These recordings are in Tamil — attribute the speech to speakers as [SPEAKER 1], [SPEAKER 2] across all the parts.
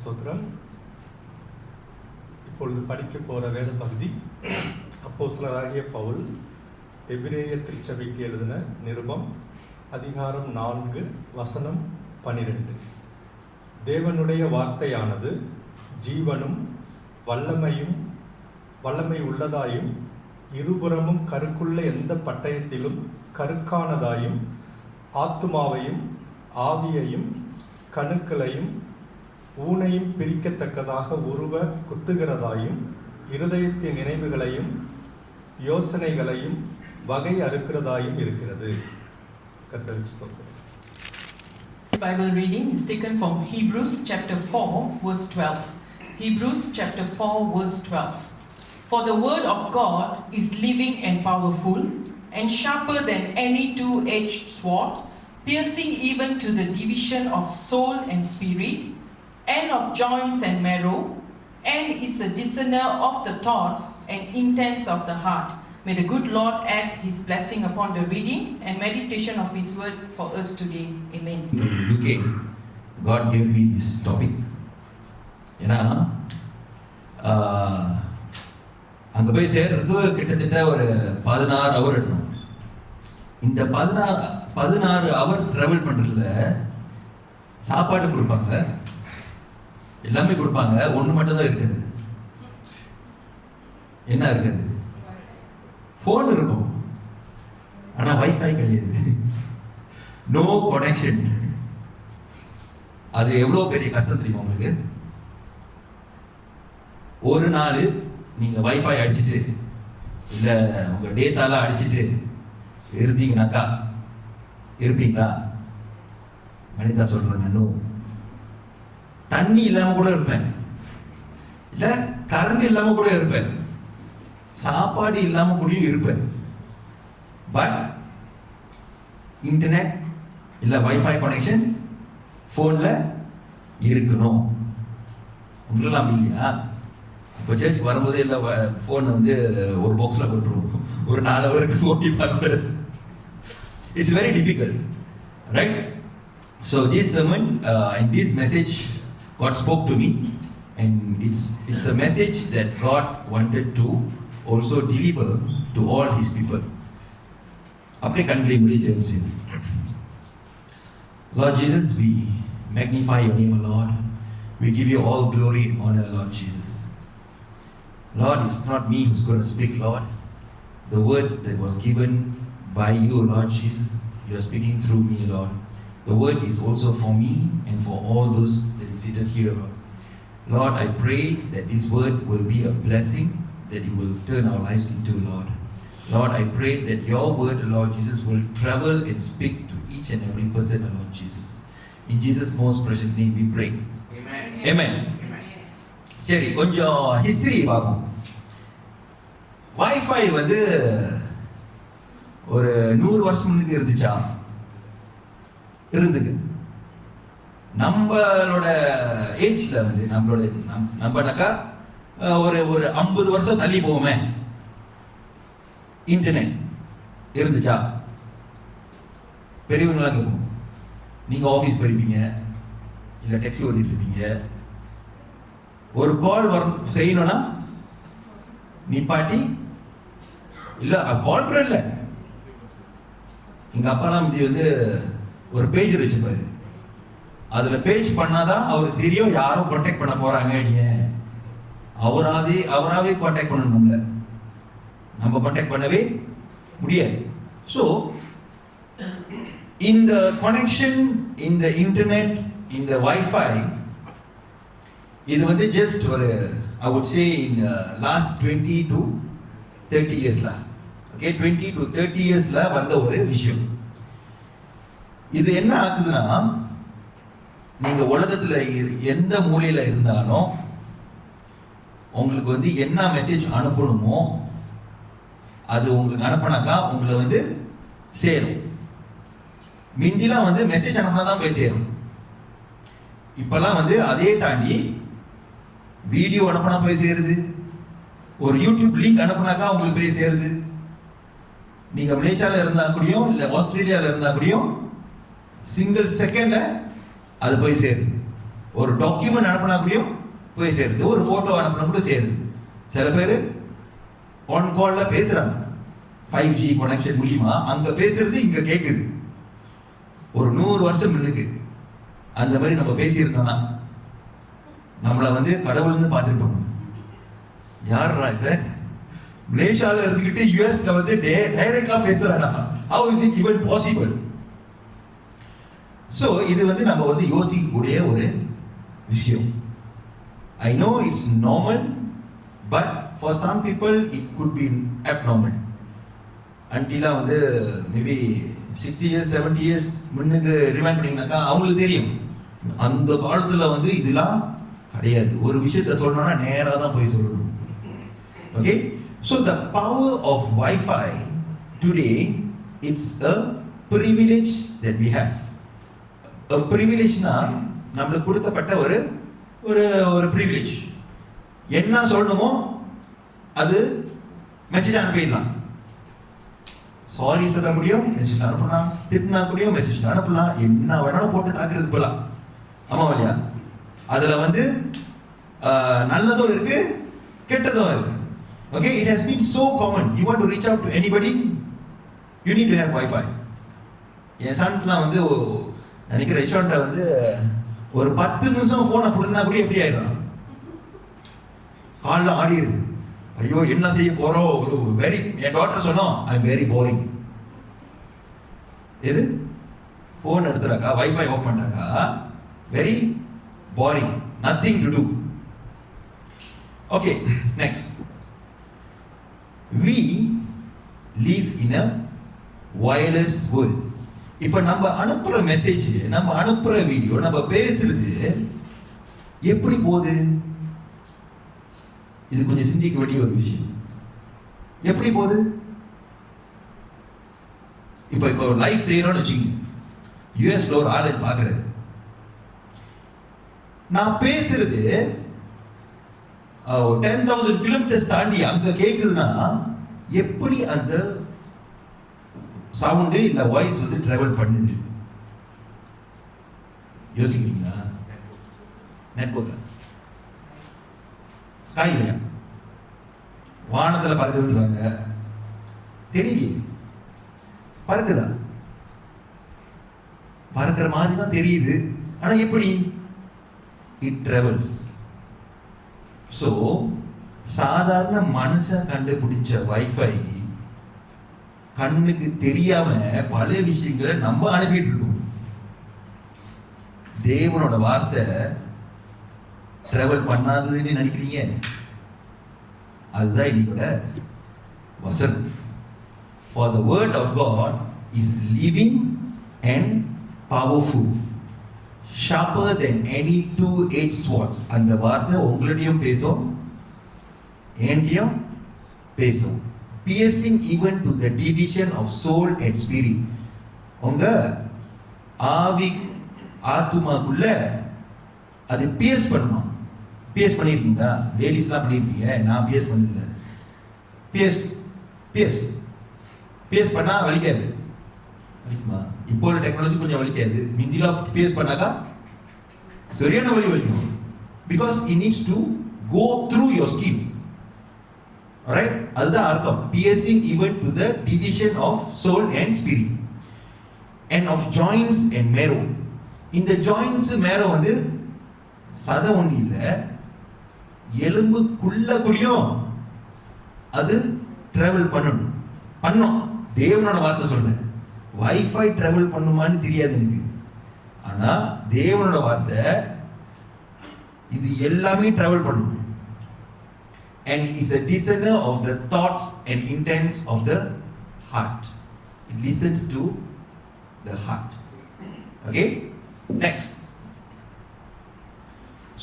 [SPEAKER 1] ஸ்தோத்திரம். இப்பொழுது படிக்க போகிற வேத பகுதி அப்போஸ்தலராகிய பவுல் எபிரேய திருச்சபைக்கு எழுதின நிருபம் அதிகாரம் 4 வசனம் 12. தேவனுடைய வார்த்தையானது ஜீவனும் வல்லமை உள்ளதாயும் இருபுறமும் கருக்குள்ள எந்த பட்டயத்திலும் கருக்கானதாயும் ஆத்துமாவையும் ஆவியையும் கணுக்களையும் ஊனையும் பிரிக்கத்தக்கதாக உருவ குத்துகிறதாயும் இருதயத்தின் நினைவுகளையும் யோசனைகளையும் வகை அறுக்கிறதாயும் இருக்கிறது.
[SPEAKER 2] Bible reading is taken from Hebrews chapter 4 verse 12. Hebrews chapter 4 verse 12. For the word of God is living and powerful and sharper than any two-edged sword, piercing even to the division of soul and spirit, and of joints and marrow, and is a discerner of the thoughts and intents of the heart. May the good Lord add His blessing upon the reading and meditation of His word for us today. Amen.
[SPEAKER 3] UK, God gave me this topic. ஏன்னா அங்கே போய் சேர்றதுக்கு கிட்டத்தட்ட ஒரு 16 ஹவர் எடுக்கணும். இந்த 16 ஹவர் ட்ராவல் பண்ணுறதுல சாப்பாடு கொடுப்பாங்க, எல்லாமே கொடுப்பாங்க. ஒன்று மட்டும்தான் இருக்காது. என்ன இருக்காது? ஃபோன் இருக்கும், ஆனால் வைஃபை கிடையாது. No connection. அது எவ்வளோ பெரிய கஷ்டம் தெரியுமா உங்களுக்கு? ஒரு நாள் நீங்கள் வைஃபை அடிச்சுட்டு இல்லை உங்கள் டேட்டாலாம் அடிச்சுட்டு இருந்தீங்கன்னாக்கா இருப்பீங்களா? மனிதா சொல்கிறேன், இன்னும் தண்ணி இல்லாமல் கூட இருப்பேன், இல்லை கரண்ட் இல்லாமல் கூட இருப்பேன், சாப்பாடு இல்லாமல் கூட இருப்பேன். பட் இன்டர்நெட் இல்லை வைஃபை கனெக்ஷன் ஃபோனில் இருக்கணும். உங்களெல்லாம் அப்படி இல்லையா? இப்போ சர்ச் வரும்போதே இல்லை ஃபோனை வந்து ஒரு பாக்ஸில் போட்டுருவோம். ஒரு 4 ஹவருக்கு ஃபோன் பார்க்கக்கூடாது. It's very difficult, right? So this sermon and this message God spoke to me, and it's a message that God wanted to also deliver to all His people. Apne kanle mudi Lord Jesus, we magnify your name, Lord. We give you all glory and honor, Lord Jesus. Lord, it's not me who's going to speak, Lord. The word that was given by you, Lord Jesus, you're speaking through me, Lord. The word is also for me and for all those that is seated here. Lord, I pray that this word will be a blessing that you will turn our lives into, Lord. Lord, I pray that your word, Lord Jesus, will travel and speak to each and every person, Lord Jesus. In Jesus' most precious name we pray. Amen. Amen. சரி, கொஞ்சம் ஹிஸ்டரி பார்ப்போம். வைஃபை வந்து ஒரு 100 வருஷம் முன்னுக்கு இருந்துச்சா? இருந்துக்கு. நம்மளோட ஏஜ்ல வந்து நம்மனாக்கா ஒரு 50 வருஷம் தள்ளி போவோமே, இன்டர்நெட் இருந்துச்சா? பெரியவங்களாம் கேட்போம். நீங்க ஆஃபீஸ் போயிருப்பீங்க, இல்லை டாக்ஸி ஓட்டிட்டு இருப்பீங்க. ஒரு கால் செய்யணும்னா நிப்பாட்டி இல்லை கால் கூட இல்லை. எங்க அப்பாலாம் இது வந்து ஒரு பேஜ் வச்சுப்பாரு. அதுல பேஜ் பண்ணாதான் அவருக்கு தெரியும் யாரும் கான்டாக்ட் பண்ண போறாங்க. அவராவே கான்டாக்ட் பண்ணணும்ல, நம்ம கான்டாக்ட் பண்ணவே முடியாது. ஸோ இந்த கனெக்ஷன், இந்த இன்டர்நெட், இந்த வைஃபை, இது வந்து ஜஸ்ட் ஒரு I would say in last 20 to 30 yearsல, okay, 20 to 30 yearsல வந்த ஒரு விஷயம். இது என்ன ஆகுதுன்னா, நீங்க உலகத்துல எந்த மூலையில இருந்தாலும் உங்களுக்கு வந்து என்ன மெசேஜ் அனுப்பணுமோ அது உங்களுக்கு அனுப்பினாக்கா உங்களை வந்து சேரும். மிந்திலாம் வந்து மெசேஜ் அனுப்பினா தான் போய் சேரும். இப்பெல்லாம் வந்து அதே தாண்டி வீடியோ அனுப்பினா போய் சேருது, ஒரு யூடியூப் லிங்க் அனுப்பினாக்கா உங்களுக்கு போய் சேருது. நீங்க மலேசியால இருந்தா கூடயும் இல்ல ஆஸ்திரேலியால இருந்தா கூடயும் சிங்கிள் செகண்ட்ல அது போய் சேருது. ஒரு டாக்குமெண்ட் அனுப்பினா கூடயும் போய் சேருது, ஒரு போட்டோ அனுப்பினா கூட சேருது. சில பேர் ஆன் கால்ல பேசுறாங்க, 5G கனெக்ஷன் மூலியமா அங்க பேசுறது இங்க கேக்குது. ஒரு 100 வருஷம் முன்னுக்கு அந்த மாதிரி நம்ம பேசியிருந்தோம்னா நம்மளை வந்து கடவுள்னு பார்த்துருப்பாங்க. யாரா இத மலேசியால இருந்துகிட்டு யுஎஸ்ல வந்து டைரக்டா பேசுறானா? How is it even possible? So இது வந்து நம்ம வந்து யோசிக்கக்கூடிய ஒரு விஷயம். I know it's normal, but for some people it could be abnormal. Until வந்து maybe 60 years 70 years முன்னுக்கு ரிமைண்ட் பண்ணீங்கன்னாக்கா அவங்களுக்கு தெரியும் அந்த காலத்துல வந்து இதெல்லாம் கிடையாது. ஒரு விஷயத்தை சொல்லணும்னா நேரா தான் போய் சொல்லணும். Okay, so the power of Wi-Fi today, it's a privilege that we have. A privilege na நம்மளுக்கு கொடுக்கப்பட்ட ஒரு ஒரு ஒரு privilege. என்ன சொல்லணுமோ அது மெசேஜ் அனுப்பிடலாம். சாரி சொல்ல முடியும், மெசேஜ் அனுப்பலாம். திட்டினா கூடயும் மெசேஜ் அனுப்பலாம். என்ன வேணாலும் போட்டு தாக்குறது போலாம். ஆமா இல்லையா? அதுல வந்து நல்லதும் இருக்கு, கெட்டதும் இருக்கு. Okay, it has been so common. You want to reach out to anybody, you need to have Wi-Fi. என் சன்லாம் வந்து நினைக்கிற ரெஸ்டாரண்ட்ல வந்து ஒரு 10 நிமிஷம் போனை போட்டுனா கூட எப்படி ஆயிடும்? காலில் ஆடிடுது. ஐயோ என்ன செய்ய போறோம்? ஒரு வெரி, என் டாக்டர் சொன்னோம், ஐ எம் வெரி போரிங். எது போன் எடுத்துறாக்கா, வைஃபை ஆஃப் பண்ணாக்கா very boring, nothing to do. Okay, next. We live in a wireless world. இப்ப நம்ம அனுப்புற மெசேஜ், நம்ம அனுப்புற வீடியோ, நம்ம பேசுறது எப்படி போகுது? இது கொஞ்சம் சிந்திக்க வேண்டிய ஒரு விஷயம். எப்படி போகுது? இப்ப லைவ் செய்யறோம்னு வச்சுக்கோங்க, யுஎஸ்ல ஒரு ஆளு பாக்குறாரு, நான் பேசுறது 10,000 கிலோமீட்டர்ஸ் தாண்டி அங்க கேக்குதுன்னா எப்படி அந்த சவுண்ட் இல்ல வாய்ஸ் வந்து டிராவல் பண்ணுது? யோசிக்கிறீங்களா? நெட்வொர்க் ஸ்கைல வானத்துல பறக்குதுன்றாங்க, தெரியலையே. பறக்குதா? பறக்கிற மாதிரி தான் தெரியுது, ஆனா எப்படி? It travels. சோ சாதாரண மனுஷன் கண்டுபிடிச்ச வைஃபை கண்ணுக்கு தெரியாம பல விஷயங்களை நம்ம அனுப்பிட்டு இருக்கோம். தேவனோட வார்த்தை டிராவல் பண்ணாதுன்னு நினைக்கிறீங்க? அதுதான் இன்னையோட வசனம். For the word of God is living and powerful, sharper than any two-edged sword. அந்த வார்த்தை உங்களிடையும் பேசும், என்கிட்டயும் பேசும். Piercing even to the division of soul and spirit. உங்க ஆவி ஆத்துமாக்குள்ள அது பியர்ஸ் பண்ணுமா? பியர்ஸ் பண்ணிருக்கீங்களா? லேடிஸ்லாம் பண்ணிருப்பீங்க, நான் பியர்ஸ் பண்ணதில்லை. பியர்ஸ் பியர்ஸ் பியர்ஸ் பண்ணா வலிக்காது. வலிக்குமா? இப்போ உள்ள டெக்னாலஜி கொஞ்சம் வலிக்காது. மிந்திலாம் பியர்ஸ் பண்ணாக்கா சரியான வலி வலிக்கும். Because it needs to go through your skin. Alright? அதுதான் அர்த்தம். Piercing even to the division of soul and spirit, and of joints and marrow. இந்த joints marrow வந்து சதை ஒண்ணு இல்ல, எலும்புக்குள்ள கூடயும் அது டிராவல் பண்ணும். தேவனோட வார்த்தை சொல்றேன். வைஃபை டிராவல் பண்ணுமான்னு தெரியாது எனக்கு, ஆனா தேவனோட வார்த்தை இது எல்லாமே டிராவல் பண்ணும். And is a discerner of the thoughts and intents of the heart. It listens to the heart. Okay? Next.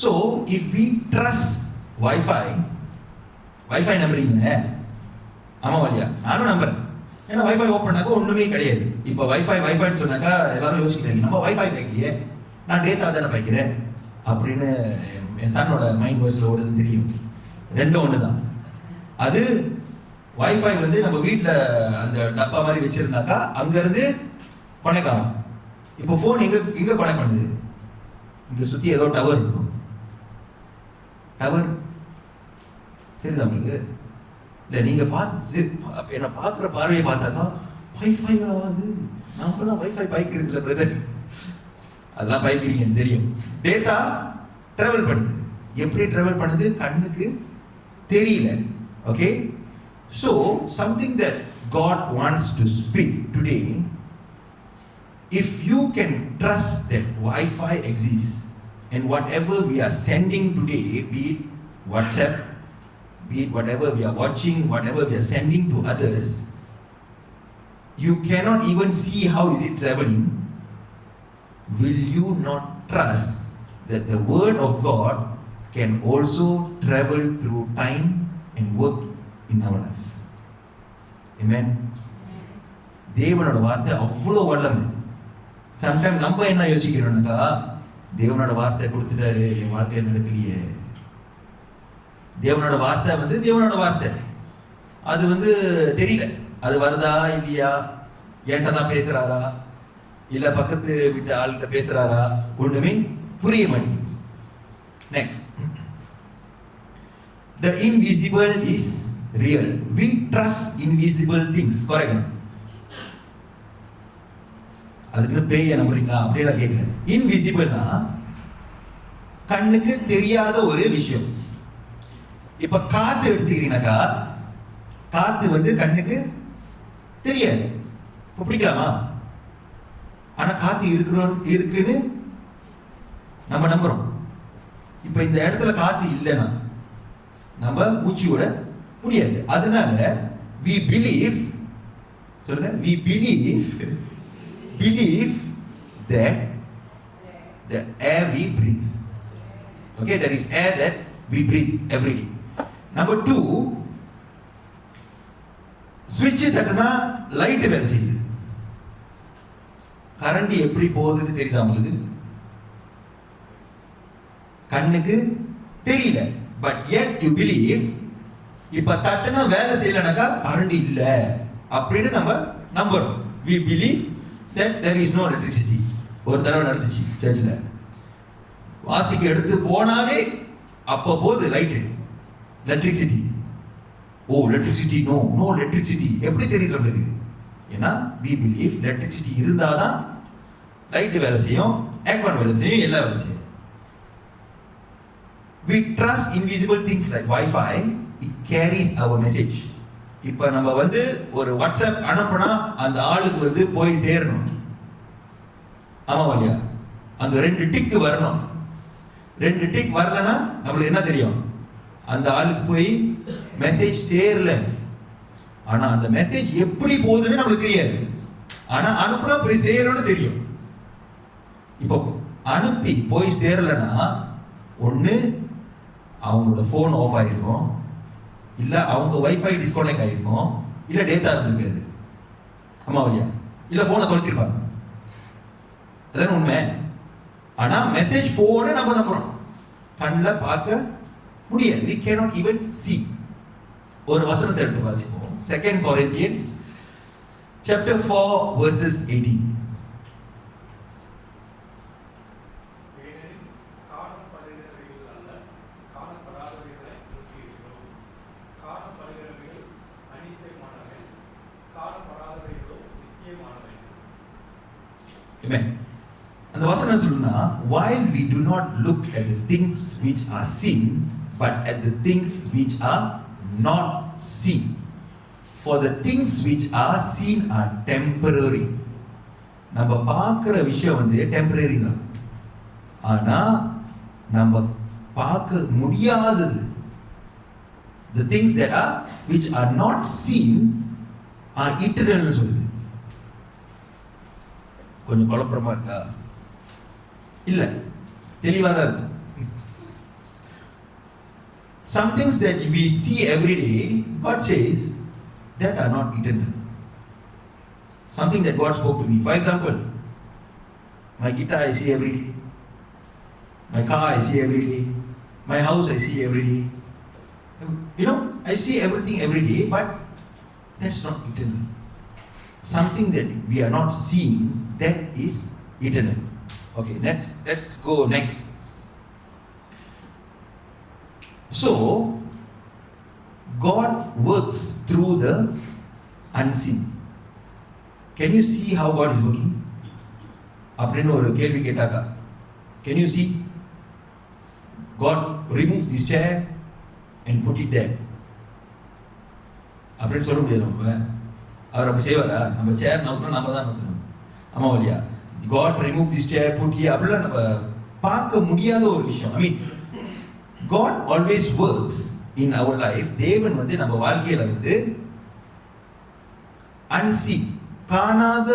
[SPEAKER 3] So, if we trust Wi-Fi நம்புறீங்க? ஆமா வழியா? நானும் நம்புறேன். ஏன்னா வைஃபை ஓப்பன் பண்ணாக்க ஒண்ணுமே கிடையாது. இப்போ வைஃபை சொன்னாக்கா எல்லாரும் யோசிக்கிறாங்க, நம்ம வைஃபை வைக்கலையே, நான் டேட்டா தானே வைக்கிறேன் அப்படின்னு என் சன்னோட மைண்ட் வாய்ஸ்ல ஓடுது. தெரியும், ரெண்டும் ஒண்ணுதான். அது வைஃபை வந்து நம்ம வீட்டுல அந்த டப்பா மாதிரி வச்சிருந்தாக்கா அங்க இருந்து கனெக்ட் ஆகும். இப்போ போன் எங்க கனெக்ட் பண்ணுது? இங்கே சுற்றி ஏதோ டவர் இருக்கும். டவர் தெரியுதா உங்களுக்கு? இல்லை நீங்கள் பார்த்து என்னை பார்க்குற பார்வையை பார்த்தாக்கா வைஃபை ஆகாது, நம்மளாம் வைஃபை பாய்க்கிறது இல்லை பிரதர், அதெல்லாம் பாய்க்கிறீங்கன்னு தெரியும். டேட்டா ட்ராவல் பண்ணுது. எப்படி ட்ராவல் பண்ணுது? கண்ணுக்கு தெரியல. Okay, so something that God wants to speak today. If you can trust that Wi-Fi exists and whatever we are sending today, be it WhatsApp, be it whatever we are watching, whatever we are sending to others, you cannot even see how is it traveling. Will you not trust that the word of God can also travel through time and work in our lives? Amen. தேவனோட வார்த்தை அவ்வளோ வல்லமை. சம்டைம் நம்ம என்ன யோசிக்கிறோம்னாக்கா, தேவனோட வார்த்தை கொடுத்துட்டாரு, என் வாழ்க்கையை நடக்கலையே. தேவனோட வார்த்தை தேவனோட வார்த்தை அது தெரியல, அது வருதா இல்லையா, என்கிட்ட தான் பேசுறாரா இல்ல பக்கத்து வீட்டு ஆள்கிட்ட பேசுறாரா, ஒண்ணுமே புரிய மாட்டேங்குது. Next, the invisible is real. We trust invisible things. Correct? அதுக்கு பேய நம்புறீங்களா அப்படியெல்லாம் கேட்கல. இன்விசிபிள்னா கண்ணுக்கு தெரியாத ஒரு விஷயம். இப்ப காத்து எடுத்துக்கிறீங்கன்னாக்கா, காத்து கண்ணுக்கு தெரியாது, பிடிக்கலாமா? ஆனா காத்து இருக்குன்னு நம்ம நம்புறோம். இப்ப இந்த இடத்துல காத்து இல்லைன்னா நம்ம மூச்சு விட முடியாது. அதனால we believe, சொல்லுங்க, we believe that the air we breathe, okay, there is air that we breathe every day. Number 2, switch தட்டினா லைட் வேலை செய்யுது. கரண்ட் எப்படி போகுதுன்னு தெரியுதா உங்களுக்கு? கண்ணுக்கு தெரியல, but yet you believe. இப்ப தட்டுனா வேலை செய்யலனாக்கா கரண்ட் இல்ல அப்படின்னு நம்ம நம்புறோம். we believe that there is no electricity. ஒரு தடவை நடந்துச்சு சர்ச்சில், வாசிக்கு எடுத்து போனாலே அப்போ போகுது லைட்டு, எலக்ட்ரிசிட்டி. ஓ எலக்ட்ரிசிட்டி, நோ எலக்ட்ரிசிட்டி. எப்படி தெரியுது நம்மளுக்கு? ஏன்னா we believe எலக்ட்ரிசிட்டி இருந்தாதான் லைட்டு வேலை செய்யும், ஏர்கான் வேலை செய்யும், எல்லாம் வேலை செய்யும். we trust invisible things like Wi-Fi. It carries our message. இப்ப நம்ம ஒரு வாட்ஸ்அப் அனுப்புனா அந்த ஆளுக்கு போய் சேரணும். ஆமா இல்லையா? அங்க 2 டிக் வரணும். 2 டிக் வரலன்னா நம்மளுக்கு என்ன தெரியும்? அந்த ஆளுக்கு போய் மெசேஜ் சேரல. ஆனா அந்த மெசேஜ் எப்படி போகுதுன்னு நம்மளுக்கு தெரியாது. ஆனா அனுப்புனா போய் சேரணும்னு தெரியும். இப்போ அனுப்பி போய் சேரலன்னா ஒண்ணு அவங்களோட போன் ஆஃப் ஆயிருக்கும், இல்ல அவங்க வைஃபை டிஸ்கனெக்ட் ஆயிருக்கும், இல்ல டேட்டா இருந்திருக்காது. ஆமா இல்லையா? இல்ல போனை தொலைச்சிருப்பாங்க. அதான் உண்மை. ஆனா மெசேஜ் போன நம்ம நம்புறோம், கண்ணில் பார்க்க முடியாது. we cannot even see. ஒரு வசனத்தை எடுத்து வாசிப்போம். 2 Corinthians chapter 4 verses 18. Amen. அந்த வசனம் சொல்லுனா, while we do not look at the things which are seen, but at the things which are not seen. For the things which are seen are temporary. நம்ம பார்க்கிற விஷயம் டெம்பரரி தான். ஆனா நம்ம பார்க்க முடியாதது, the things that are which are not seen are eternal சொல்லுது. கொஞ்சம் குழப்பமா இருக்கா? இல்ல, தெளிவா தான் இருக்கு. Some things that we see every day, God says that are not eternal. Something that God spoke to me. For example, my guitar I see every day, my car I see every day, my house I see every day. I see everything every day, but that's not eternal. Something that we are not seeing, that is eternal. Okay, let's go next. So, God works through the unseen. Can you see how God is working? அப்படின்னு ஒரு கேள்வி கேட்டாக்கா, can you see? God remove this chair and put it there. அப்படின்னு சொல்ல முடியாது. நம்ம அவர் அப்படி செய்வாரா? நம்ம சேர் நவுத்தணும், நம்ம தான் நவுத்தணும். ஆமா இல்லையா? God remove this chair, put here. அப்படிலாம் நம்ம பார்க்க முடியாத ஒரு விஷயம். I mean, God always works in our life. தேவன் வந்து நம்ம வாழ்க்கையில வந்து unseen, காணாத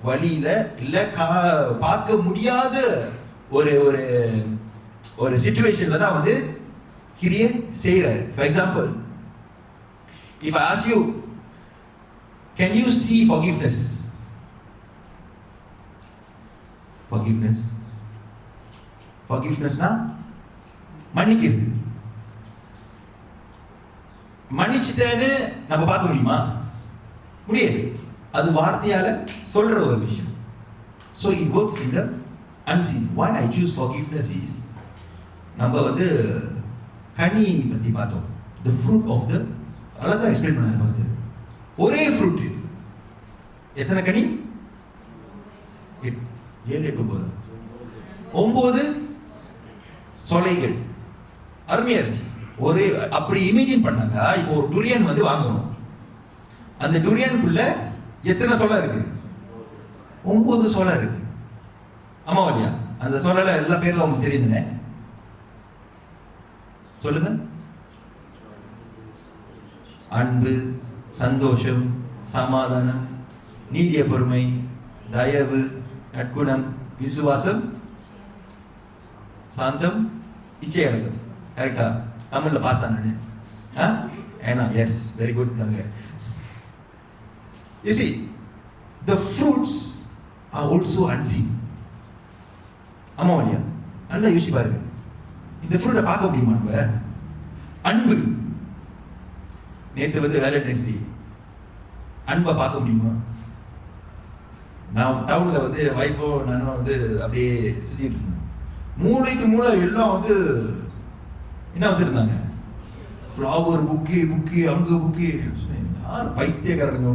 [SPEAKER 3] வழியில இல்ல பார்க்க முடியாத ஒரு ஒரு ஒரு சிச்சுவேஷன்ல தான் வந்து கிரியேட் செய்யறாரு. For example, if I ask you, can you see forgiveness? Forgiveness na மன்னிக்கிறது. மன்னிச்சிட்டேன்னு நம்ம பார்க்க முடியுமா? முடியாது. அது வார்த்தையால சொல்ற ஒரு விஷயம். So it works in the unseen. Why I choose forgiveness is, நம்ம வந்து கனி பத்தி பார்த்தோம். The fruit of the, அழகா எக்ஸ்பிளைன் பண்ணாரு பாஸ்டர். ஒரே ஃப்ரூட். எத்தனை கனி? 7 8 9 சொலைகள். அருமையா இருந்துச்சு. ஒரே அப்படி இமேஜின் பண்ணாங்க. இப்போ ஒரு டுரியன் வந்து வாங்கணும். அந்த டுரியனுக்குள்ள எத்தனை சொலை இருக்கு? 9 சொலை இருக்கு. ஆமா இல்லையா? அந்த சொலைல எல்லா பேரும் உங்களுக்கு தெரியுதுனே. சொல்லுங்க. அன்பு, சந்தோஷம், சமாதானம், நீடிய பொறுமை, தயவு, நற்குணம், விசுவாசம், சாந்தம், இச்சை அடக்கம். கரெக்டா? தமிழ்ல பாஸ் தானே? ஏன்னா yes, very good. You see, the fruits are also unseen. ஆமா இல்லையா? நல்லா யோசிச்சு பாருங்க. இந்த ஃப்ரூட்டை பார்க்க முடியுமா நம்ம? அன்பு. நேற்று வந்து வேலண்டைன்ஸ் டே. அன்பை பார்க்க முடியுமா? நான் டவுன்ல வந்து வைஃபோ நானும் வந்து அப்படியே சுற்றிட்டு இருந்தேன். மூளைக்கு மூளை எல்லாம் வந்து என்ன வச்சிருந்தாங்க? ஃப்ளவர் புக்கே அங்கு புக்கே. யார் பைத்தியக்காரங்க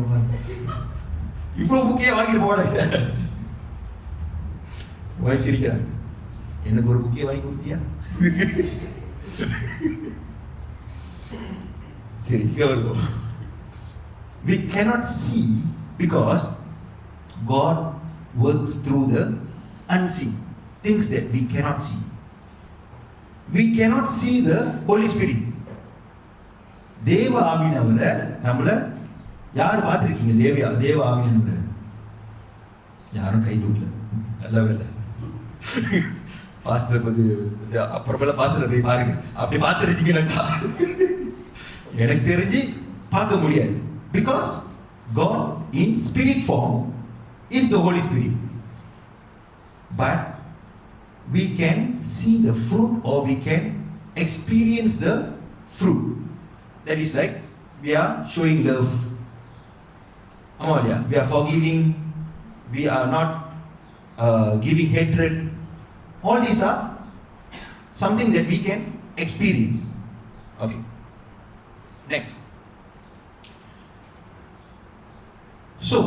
[SPEAKER 3] இவ்வளவு புக்கே வாங்கி போட சிரிக்கிறாங்க. எனக்கு ஒரு புக்கே வாங்கி கொடுத்தியா? சரி, வருவோம். We cannot see because God works through the unseen, things that we cannot see. We cannot see the Holy Spirit. தேவ ஆவியானவரை நம்மள யார் பார்த்திருக்கீங்க? தேவ ஆவியானவரை யாரும் கை தூக்கல. நல்ல வேலை. பாஸ்டர் வந்து அப்புறமெல்லாம் பாஸ்டர் போய் பாருங்க. அப்படி பார்த்துருக்கீங்கன்னாக்கா எனக்கு தெரிஞ்சு பார்க்க முடியாது. Because God in spirit form is the Holy Spirit. But we can see the fruit or we can experience the fruit. That is like we are showing love. Amalia, we are forgiving. We are not giving hatred. All these are something that we can experience. Okay. Next. So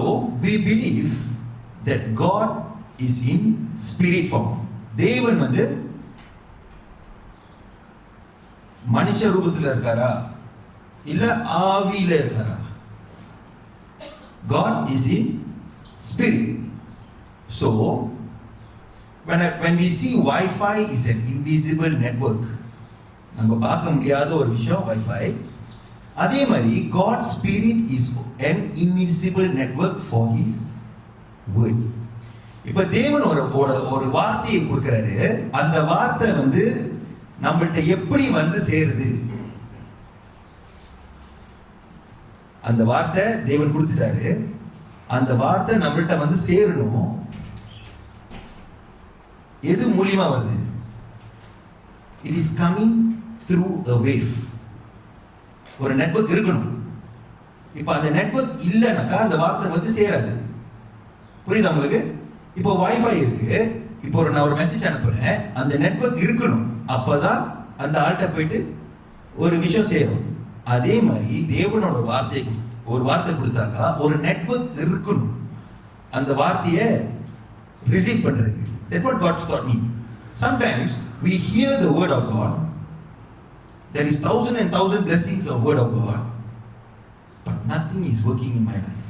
[SPEAKER 3] we believe that God is in spirit form. தேவன் வந்து மனுஷ ரூபத்தில் இருக்காரா இல்ல ஆவியில இருக்காரா? God is in spirit. So when we see Wi-Fi is an invisible network, நம்ம பார்க்க முடியாத ஒரு விஷயம் Wi-Fi. அதே மாதிரி God's spirit is an invisible network for his word. இப்ப தேவன் ஒரு வார்த்தையை கொடுக்கிறாரு. அந்த வார்த்தை வந்து நம்மள்ட்ட எப்படி வந்து சேருது? அந்த வார்த்தை தேவன் கொடுத்துட்டாரு. அந்த வார்த்தை நம்மள்ட்ட வந்து சேரணும். எது மூலியமா வருது? It is coming through a wave. ஒரு நெட்வொர்க் இருக்கணும். இப்ப அந்த நெட்வொர்க் இல்லைனாக்கா அந்த வார்த்தை வந்து சேராது. புரியுதா உங்களுக்கு? இப்போ வைஃபை இருக்கு, இப்போ நான் ஒரு மெசேஜ் அனுப்புறேன், அந்த நெட்வொர்க் இருக்கணும், அப்பதான் அந்த ஆள்கிட்ட போயிட்டு ஒரு விஷயம் சேரும். அதே மாதிரி தேவனோட வார்த்தை, ஒரு வார்த்தை கொடுத்தாக்கா ஒரு நெட்வொர்க் இருக்கணும் அந்த வார்த்தையை ரிசீவ் பண்றது. That's what God taught me. Sometimes we hear the word of God. There is thousand and thousand blessings of word of God, but nothing is working in my life.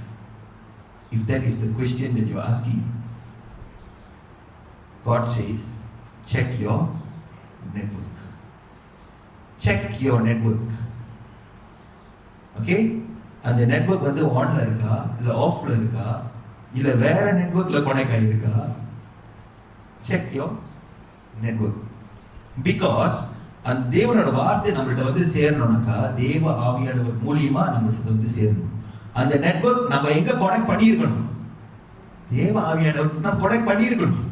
[SPEAKER 3] If that is the question that you are asking, God says, check your network. Check your network. Okay? அந்த நெட்வொர்க் வந்து ஆன்ல இருக்கா இல்ல ஆஃப்ல இருக்கா இல்ல வேற நெட்வொர்க்ல கனெக்ட் ஆயிருக்கா? Check your network. பிகாஸ் அந்த தேவனோட வார்த்தை நம்மள்ட்ட வந்து சேரணும்னாக்கா தேவ ஆவியானவர் மூலியமா நம்மள்ட்ட வந்து சேரணும். அந்த நெட்வொர்க் நம்ம எங்க கனெக்ட் பண்ணியிருக்கணும்? தேவ ஆவியானவர் நம்ம கனெக்ட் பண்ணியிருக்கணும்.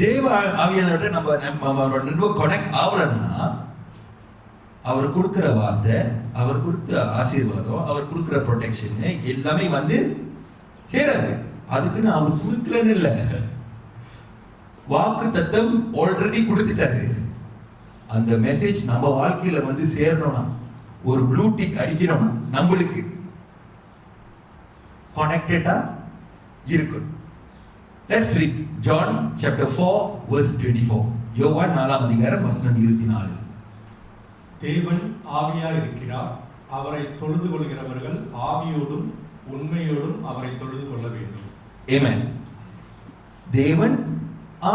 [SPEAKER 3] தேவ ஆவியானவர் நம்ம நெட்வொர்க் கனெக்ட் ஆகலன்னா அவர் கொடுக்கிற வார்த்தை, அவர் கொடுத்த ஆசீர்வாதம், அவர் கொடுக்கிற ப்ரொடெக்ஷன் எல்லாமே வந்து சேராது. அதுக்குன்னு அவர் கொடுக்கலன்னு இல்லை, வாக்கு தத்தம் ஆல்ரெடி கொடுத்துட்டாரு. அந்த மெசேஜ் நம்ம வாழ்க்கையில வந்து சேரணும்னா ஒரு ப்ளூ டிக் அடிக்கணும்னா நம்மளுக்கு கனெக்டடா இருக்கணும். Let's read John chapter 4 verse 24. யோவான் 4 அதிகாரம் வசனம் 24.
[SPEAKER 1] தேவன் ஆவியாய் இருக்கிறார், அவரை தொழுது கொள்கிறவர்கள் ஆவியோடும் உண்மையோடும் அவரை தொழுது கொள்ள வேண்டும்.
[SPEAKER 3] Amen. தேவன்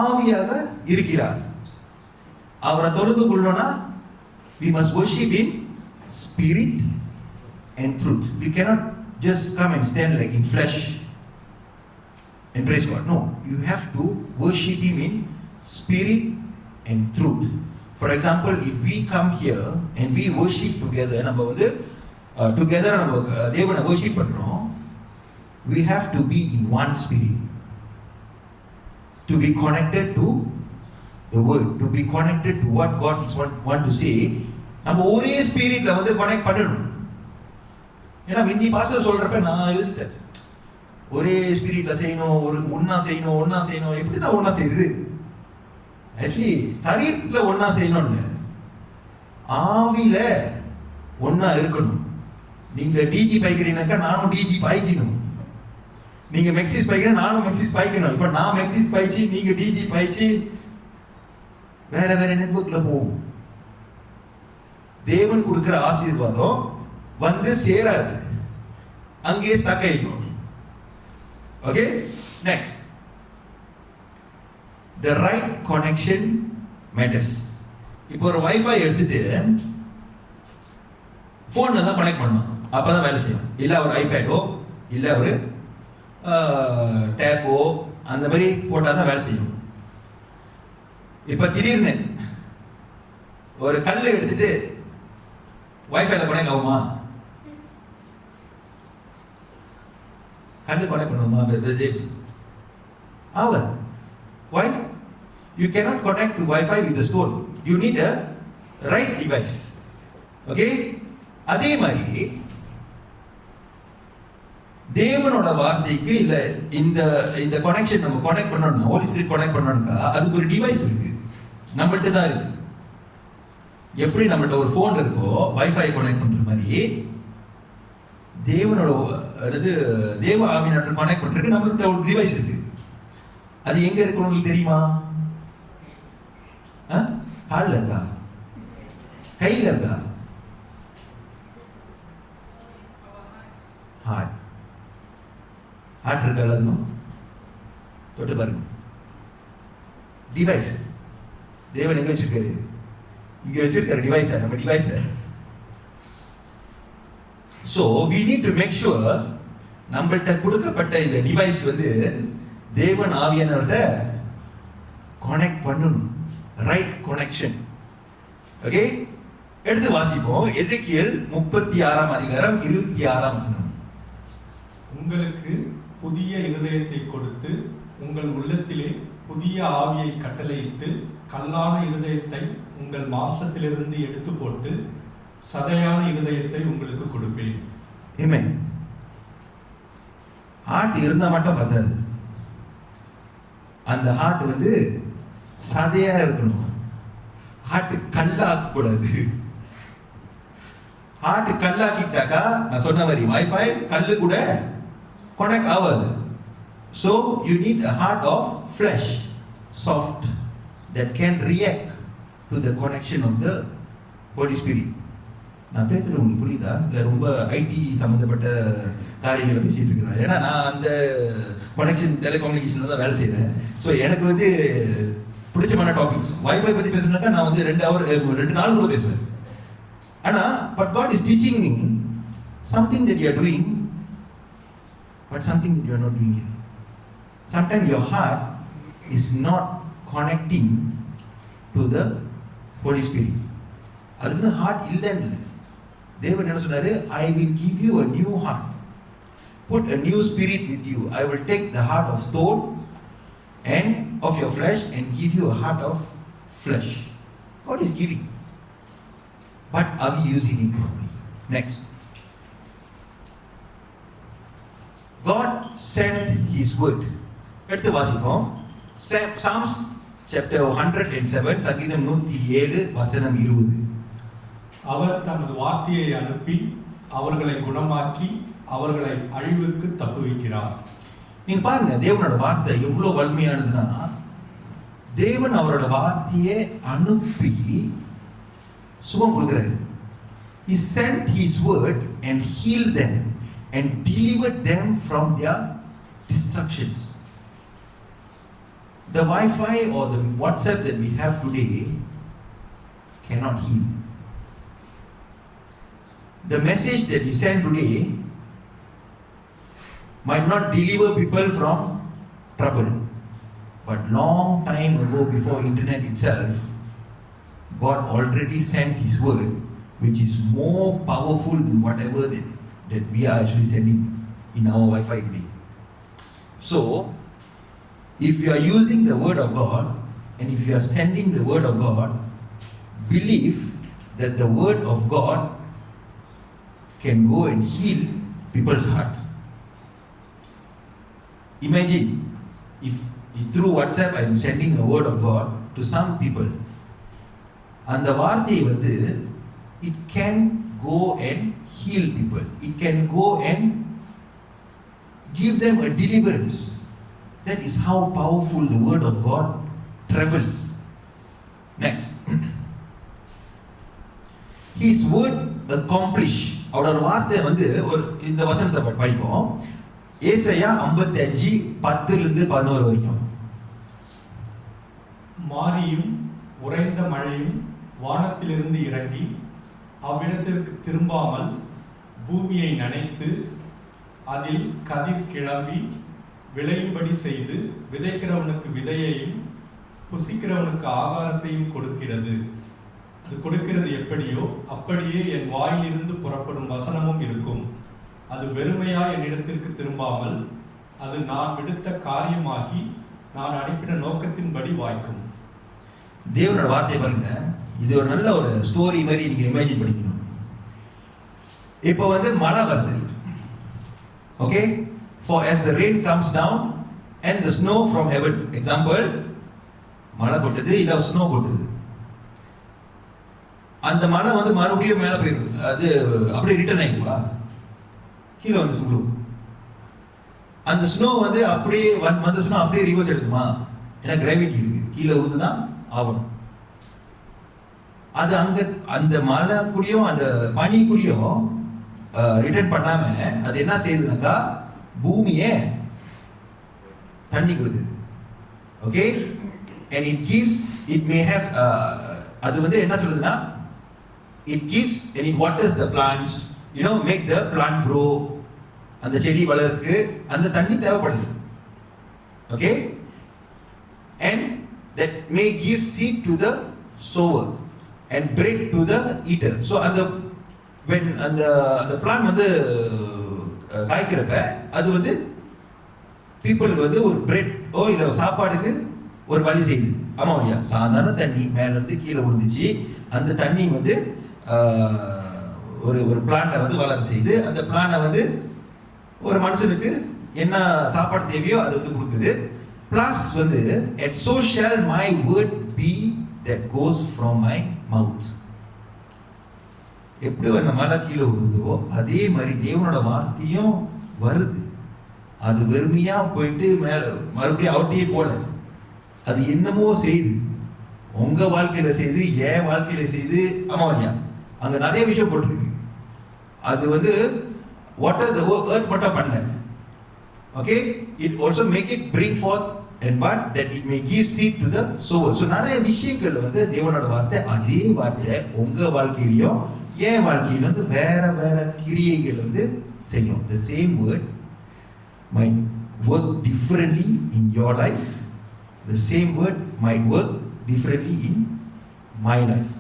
[SPEAKER 3] ஆவியாக இருக்கிறார், அவரை தொழுது கொள்ளணும்னா we must worship in spirit and truth. We cannot just come and stand like in flesh and praise God. No, you have to worship him in spirit and truth. For example, if we come here and we worship together, நம்ம வந்து together நம்ம தேவனை worship பண்றோம், we have to be in one spirit, to be connected to the word, to be connected to what God is want to say. நம்ம ஒரே ஸ்பிரிட்ல வந்து கனெக்ட் பண்ணணும். ஏன்னா விந்தி பாஸ்டர் சொல்றப்ப நான் யோசிச்சேன், ஒரே ஸ்பிரிட்ல செய்யணும், ஒரு ஒன்னா செய்யணும், எப்படிதான் ஒன்னா செய்யுது? ஆக்சுவலி சரீரத்துல ஒன்னா செய்யணும்னு ஆவில ஒன்னா இருக்கணும். நீங்க டிஜி பாய்க்கிறீங்கன்னாக்கா நானும் டிஜி பாய்க்கணும், நீங்க மெக்சிஸ் பாய்க்கிறேன் நானும் மெக்சிஸ் பாய்க்கணும். இப்ப நான் மெக்சிஸ் பாய்ச்சி நீங்க டிஜி பாய்ச்சி வேற வேற நெட்வொர்க்ல போகும். தேவன் கொடுக்கிற ஆசீர்வாதம் வந்து சேராது, அங்கே ஸ்டக் ஆயிடும். Okay, next, the right connection matters. இப்போ ஒரு வைஃபை எடுத்துட்டு போன்ல தான் கனெக்ட் பண்ணணும், அப்பதான் வேலை செய்யும். இல்ல ஒரு ஐபேடோ இல்ல ஒரு டேப்போ அந்த மாதிரி போட்டாதான் வேலை செய்யும். இப்ப திடீர்னு ஒரு கல்லை எடுத்துட்டு வைஃபைல கனெக்ட் ஆகுமா? கல்லு கனெக்ட் பண்ணுமா? ஆகாது. Why? You cannot connect to Wi-Fi with the stone. You need a right device. Okay? அதே மாதிரி தேவனோட வார்த்தைக்கு இல்ல இந்த கனெக்ஷன் நம்ம கனெக்ட் பண்ணணும், ஹோலி ஸ்பிரிட் கனெக்ட் பண்ணணும்னா அதுக்கு ஒரு டிவைஸ் இருக்கு, நம்மள்ட்ட தான் இருக்கு. எப்படி நம்மள்ட்ட ஒரு போன் இருக்கோ வைஃபை கனெக்ட் பண்ற மாதிரி தேவனோட தேவ ஆவியானவரை கனெக்ட் பண்றதுக்கு நம்மள்ட்ட ஒரு டிவைஸ் இருக்கு. அது எங்க இருக்கு உங்களுக்கு தெரியுமா? கால்ல இருக்கா? கையில இருக்கா? ஹார்ட் இருக்கா? அதுவும் தொட்டு பாருங்க. டிவைஸ் தேவன் எங்க வச்சிருக்காரு? இங்க வச்சிருக்காரு டிவைஸ், நம்ம device. So we need to make sure நம்மள்ட்ட கொடுக்கப்பட்ட இந்த டிவைஸ் வந்து தேவன் ஆவியானவர்கிட்ட கனெக்ட் பண்ணணும், ரைட் கனெக்ஷன். ஓகே, எடுத்து வாசிப்போம். எசேக்கியேல் 36 அதிகாரம் 26 வசனம்.
[SPEAKER 1] உங்களுக்கு புதிய இருதயத்தை கொடுத்து உங்கள் உள்ளத்திலே புதிய ஆவியை கட்டளையிட்டு கல்லான இருதயத்தை உங்கள் மாம்சத்திலிருந்து எடுத்து போட்டு சதையான இருதயத்தை உங்களுக்கு கொடுப்பேன்.
[SPEAKER 3] ஆமென். ஹார்ட் இருந்தா மட்டும் பத்தாது, அந்த ஹார்ட் வந்து சதையா இருக்கணும். ஹார்ட் கல்லாக்க கூடாது. ஹார்ட் கல்லாக்கிட்டாக்கா நான் சொன்ன மாதிரி வைஃபை கல்லு கூட கனெக்ட் ஆகாது. So you need a heart of flesh, soft, that can react to the connection of the Holy Spirit. நான் பேசுறது உங்களுக்கு புரியுதா? இல்லை ரொம்ப ஐடி சம்மந்தப்பட்ட காரியங்களை பேசிட்டு இருக்கிறேன். ஏன்னா நான் அந்த கனெக்ஷன் டெலிகம்யூனிகேஷன்ல தான் வேலை செய்கிறேன். ஸோ எனக்கு வந்து பிடிச்சமான டாபிக்ஸ் வைஃபை பற்றி பேசுனாக்கா நான் வந்து 2 நாள் கூட பேசுவேன். ஆனால் but God is teaching me something that you are doing, but something that you are not doing here. Sometimes your heart is not connecting to the Holy Spirit. அதுக்குன்னு ஹார்ட் இல்லைன்னு இல்லை. தேவன் என்ன சொன்னாரு? I will give you a new heart, put a new spirit with you. I will take the heart of stone and of your flesh and give you a heart of flesh. God is giving, but are we using it properly? Next, God sent His word. எடுத்து வாசிப்போம். Psalms chapter 107, சங்கீதம் 107 வசனம் 20.
[SPEAKER 1] அவர் தமது வார்த்தையை அனுப்பி அவர்களை குணமாக்கி அவர்களை அழிவுக்கு தப்புவிக்கிறார்.
[SPEAKER 3] நீங்க பாருங்க, தேவனோட வார்த்தை எவ்வளவு வலிமையானதுன்னா, தேவன் அவரோட வார்த்தையை அனுப்பி சுகம் கொடுக்கிறாரு. He sent His word and healed them and delivered them from their destructions. The Wi-Fi or the WhatsApp that we have today cannot heal. The message that we send today might not deliver people from trouble, but long time ago, before internet itself, God already sent His word, which is more powerful than whatever that we are actually sending in our Wi-Fi today. So, if you are using the word of God and if you are sending the word of God, believe that the word of God can go and heal people's heart. Imagine if through WhatsApp I am sending a word of God to some people, and the வார்த்தையை வந்து it can go and heal people. It can go and give them a deliverance. That is how powerful the word of God travels. Next, His word accomplish. அவரோட வார்த்தை வந்து ஒரு இந்த வசனத்தை படிப்போம். ஏசாயா 55:10-11 வரைக்கும்.
[SPEAKER 1] மாரியும் உறைந்த மழையும் வானத்திலிருந்து இறங்கி அவ்விடத்திற்கு திரும்பாமல் பூமியை நனைத்து அதில் கதிர் கிளம்பி விளையும்படி செய்து விதைக்கிறவனுக்கு விதையையும் புசிக்கிறவனுக்கு ஆகாரத்தையும் கொடுக்கிறது. அது கொடுக்கிறது எப்படியோ அப்படியே என் வாயிலிருந்து புறப்படும் வசனமும் இருக்கும். அது வெறுமையா என்னிடத்திற்கு திரும்பாமல் அது நான் விடுத்த காரியமாகி நான் அனுப்பின நோக்கத்தின்படி வாய்க்கும்.
[SPEAKER 3] தேவனோட வார்த்தை பாருங்க, இது ஒரு நல்ல ஒரு ஸ்டோரி மாதிரி நீங்க இமேஜின் பண்ணிக்கணும். இப்போ வந்து மழை வருது, okay? For as the rain comes down and the snow from heaven, example, மழை கொட்டுது இல்ல ஸ்னோ கொட்டுது, அந்த மழை வந்து மறுபடியும் மேலே போயிடுது, அது அப்படியே ரிட்டர்ன் ஆகிடுவா, கீழே வந்து சுடும். அந்த ஸ்னோ வந்து அப்படியே வந்து ஸ்னோ அப்படியே ரிவர்ஸ் எடுக்குமா? ஏன்னா கிராவிட்டி இருக்கு, கீழே விழுந்துதான் ஆகணும். அது அங்க அந்த மழை கூடயும் அந்த பனி கூடயும் ரிட்டர்ன் பண்ணாம அது என்ன செய்யுதுனாக்கா பூமியே தண்ணி கொடுக்குது. Okay, and it gives, it may have அது வந்து என்ன சொல்லுதுன்னா it gives and it waters the plants, you know, make the plant grow. அந்த செடி வளருக்கு அந்த தண்ணி தேவைப்படுது. Okay, and that may give seed to the sower and bread to the eater. So அந்த when அந்த plant வந்து காய்க்கிறப்ப அது வந்து பீப்புளுக்கு வந்து ஒரு பிரெட் ஓ இல்லை சாப்பாடுக்கு ஒரு வழி செய்யுது. ஆமாம் இல்லையா? சாதாரண தண்ணி மேலேருந்து கீழே விழுந்துச்சு, அந்த தண்ணி வந்து ஒரு பிளான்ட்டை வந்து வளர செய்து அந்த பிளானை வந்து ஒரு மனுஷனுக்கு என்ன சாப்பாடு தேவையோ அது வந்து கொடுக்குது. பிளஸ் வந்து and so shall my word be that goes from my mouth. எப்படி அந்த மலை கீழே விடுதோ அதே மாதிரி தேவனோட வார்த்தையும் வருது. அது வெறுமையா போயிட்டு மேல மறுபடியும் அவுட்டியே போல, அது என்னமோ செய்து, உங்க வாழ்க்கையில செய்து, என் வாழ்க்கையில செய்து. ஆமா இல்லையா? அங்க நிறைய விஷயம் போட்டிருக்கு. அது வந்து வாட்டர் த earth மட்டும் பண்ணல. Okay, it also make it bring forth and but that it may give seed to the sower. So நிறைய விஷயங்கள் வந்து தேவனோட வார்த்தை, அதே வார்த்தை உங்க வாழ்க்கையிலையும் என் வாழ்க்கையில வந்து வேற வேற கிரியைகள் வந்து செய்யும். The same word might work differently in your life. The same word might work differently in my life,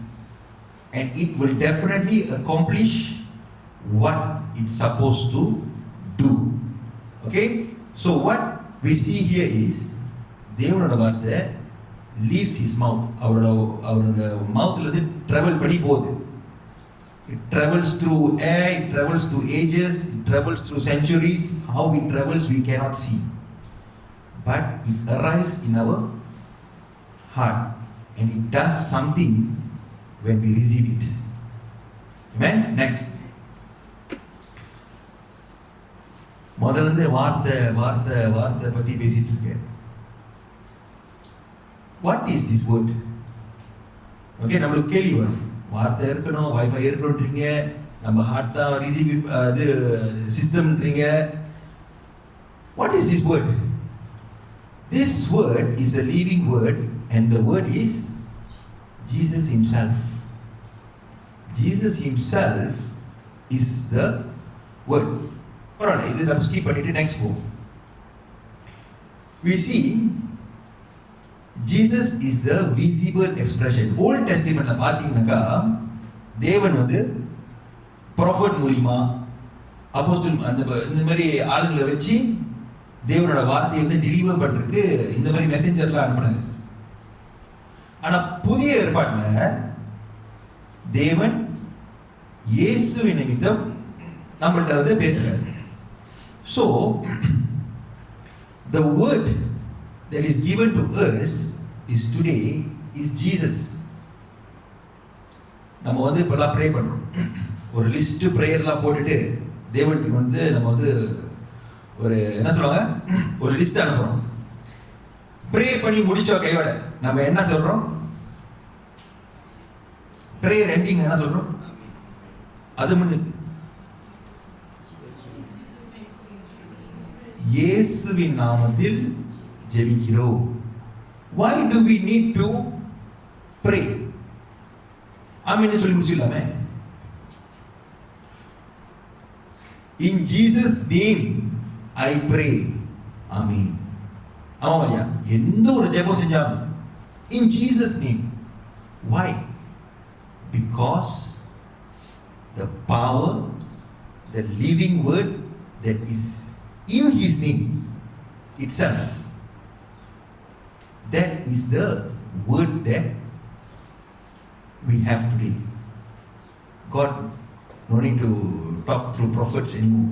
[SPEAKER 3] and it will definitely accomplish what it's supposed to do. Okay, so what we see here is தேவனோட வார்த்தை leaves his mouth. அவரோட மவுத்ல இருந்து travel பண்ணி போகுது. It travels through air, it travels through ages, it travels through centuries. How it travels we cannot see, but it arrives in our heart and it does something when we receive it. Amen. Next, முதல்ல வார்த்தை வார்த்தை வார்த்தை பத்தி பேசிட்டு இருக்கேன். What is this word? Okay, நம்மளுக்கு கேள்வி வரும், வார்த்தை இருக்கணும், வைஃபை இருக்கணும்ன்றீங்க, நம்ம ஹார்ட் தான் ரிசீவ் இது சிஸ்டம்ன்றீங்க. What is this word? This word is a living word and the word is Jesus himself. Jesus himself is the word. Alright, இது நம்ம skip பண்ணிட்டு next go. We see Jesus is the visible expression. Old Testamentல பாத்தீங்கன்னாக்கா தேவன் வந்து ப்ராஃபட் மூலமா, அப்போஸ்தலர் இந்த மாதிரி ஆளுங்களை வச்சு தேவனோட வார்த்தையை வந்து டெலிவர் பண்றதுக்கு இந்த மாதிரி மெசேஞ்சர்லாம் அனுப்புனாங்க. ஆனா புதிய ஏற்பாட்டுல தேவன் இயேசுவின் நிமித்தம் நம்மள்ட்ட வந்து பேசுறாரு. So the word that is given to us is today is Jesus. நம்ம வந்து இப்பெல்லாம் ப்ரே பண்றோம், ஒரு லிஸ்ட் ப்ரேயர்லாம் போட்டுட்டு தேவனுக்கு வந்து நம்ம வந்து ஒரு என்ன சொல்லுவாங்க, ஒரு லிஸ்ட் அனுப்புறோம். ப்ரே பண்ணி முடிச்ச கையோட நம்ம என்ன சொல்றோம், ப்ரேயர் எண்டிங் என்ன சொல்றோம், அது முன்னுக்கு இயேசுவின் நாமத்தில் ஜெபிக்கிறோம். Why do we need to pray? ஆமென் சொல்லி முடிச்சிடலாமே. In Jesus name I pray. ஆமென். ஆமாய்யா, எந்த ஒரு ஜெபம் செஞ்சாலும் in Jesus name. Why? Because the power, the living word that is in his name itself, that is the word that we have today. God no need to talk through prophets anymore.